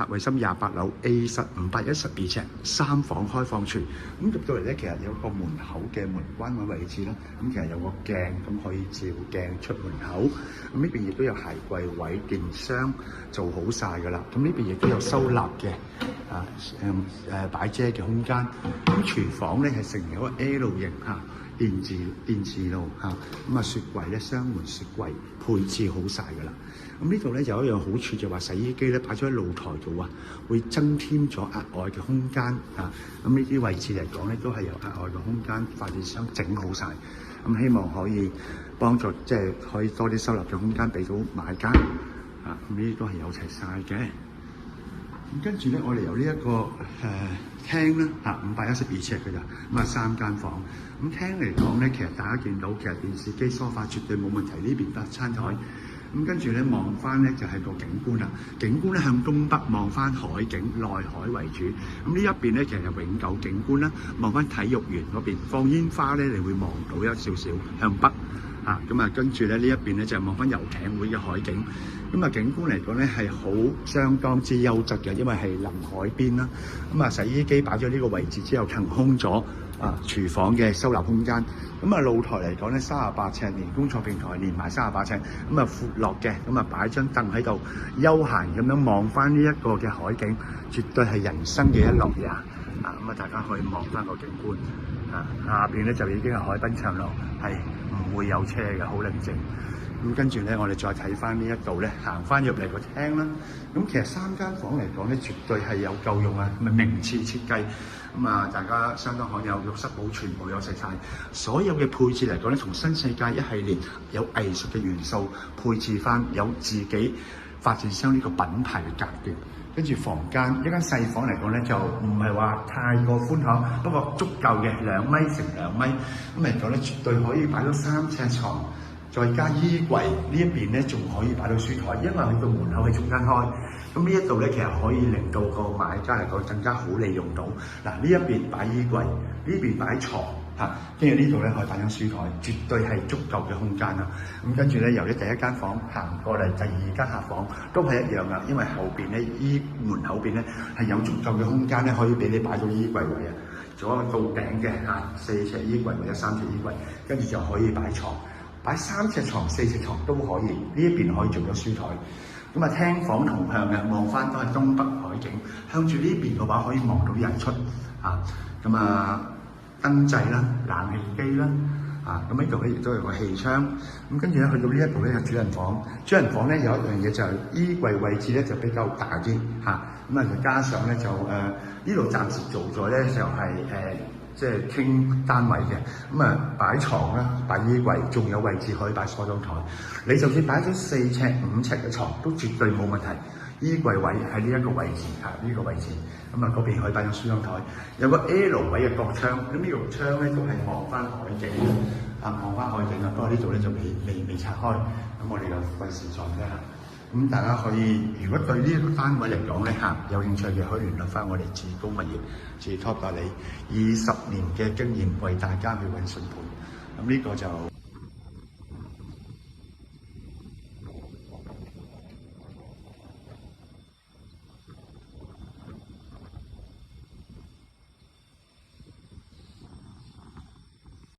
衛森28樓 A 室512尺3房開放廚。咁入到嚟咧，其實有個門口嘅門關位位置啦。咁其實有個鏡，咁可以照鏡出門口。咁呢邊亦都有鞋櫃位、電箱做好晒㗎啦。咁呢邊亦都有收納嘅擺遮嘅空間。咁廚房咧係成一個 L 型電磁爐咁雪櫃咧雙門雪櫃配置好晒㗎啦。咁呢度咧有一樣好處就話洗衣機咧擺咗喺露台度會增添咗額外嘅空間咁呢啲位置嚟講咧都係有額外嘅空間，發電箱整好晒。咁希望可以幫助可以多啲收納嘅空間俾到買家咁呢啲都係有齊晒嘅。咁跟住咧，我哋由呢一個廳啦512尺嘅咋，咁3間房。咁廳嚟講咧，其實大家見到其實電視機、梳化絕對冇問題。呢邊得餐台。咁跟住咧望翻咧就係個景觀啦。景觀咧向東北望翻海景，內海為主。咁呢一邊咧其實係永久景觀啦，望翻體育園嗰邊放煙花咧，你會望到一少少向北。跟住咧呢一邊咧就望翻遊艇會嘅海景。景觀嚟講咧係好相當之優質嘅，因為係臨海邊啦。洗衣機擺咗呢個位置之後騰空咗廚房嘅收納空間。露台嚟講咧38尺，連工作平台連埋38尺，闊落嘅。擺張凳喺度休閒咁樣望翻呢一個嘅海景，絕對係人生嘅一樂也。大家可以望翻個景觀。下邊咧就已經係海濱長廊，係唔會有車嘅，好寧靜。跟住咧，我哋再睇翻呢一度咧，行翻入嚟個廳啦。其實3間房嚟講咧，絕對係有夠用名次設計。大家相當罕有，浴室寶全部有齊晒。所有嘅配置嚟講咧，從新世界一系列有藝術嘅元素配置翻，有自己發展商呢個品牌嘅格調。跟住房間一間細房嚟講咧，就唔係話太過寬敞，不過足夠嘅2米乘2米。嚟講咧，絕對可以擺到3尺床。再加衣櫃呢一邊咧，仲可以擺到書台，因為佢個門口喺中間開。呢一度咧，其實可以令到個買家嚟講更加好利用到。呢一邊擺衣櫃，呢邊擺床跟住呢度咧可以擺張書台，絕對係足夠嘅空間啦。跟住咧，由第一間房行過嚟第2間客房都係一樣噶，因為後邊咧門口邊咧係有足夠嘅空間咧，可以俾你擺到衣櫃位做一個到頂嘅4尺衣櫃或者3尺衣櫃，跟住就可以擺床。擺3尺床、4尺床都可以，呢一邊可以做咗書台。廳房同向嘅，望翻都係東北海景，向住呢邊嘅話可以望到日出燈掣啦、冷氣機啦呢度咧亦都有個氣窗。跟住咧去到呢一度咧有主人房。主人房咧有一樣嘢就係衣櫃位置咧就比較大啲就加上咧就呢度暫時做咗咧就係傾單位嘅，擺床啦、擺衣櫃，仲有位置可以擺梳妝台。你就算擺咗4尺、5尺嘅床，都絕對冇問題。衣櫃位喺呢一個位置呢個位置，嗰邊可以擺咗梳妝台，有個 L 位嘅角窗。呢個窗咧都係望翻海景望翻海景不過呢度咧就未拆開，我哋就費事再咩啦。大家可以，如果對呢一個單位嚟講咧有興趣嘅，可以聯絡翻我哋志高物業，志 Top 代理20年嘅經驗，為大家去揾筍盤。呢個就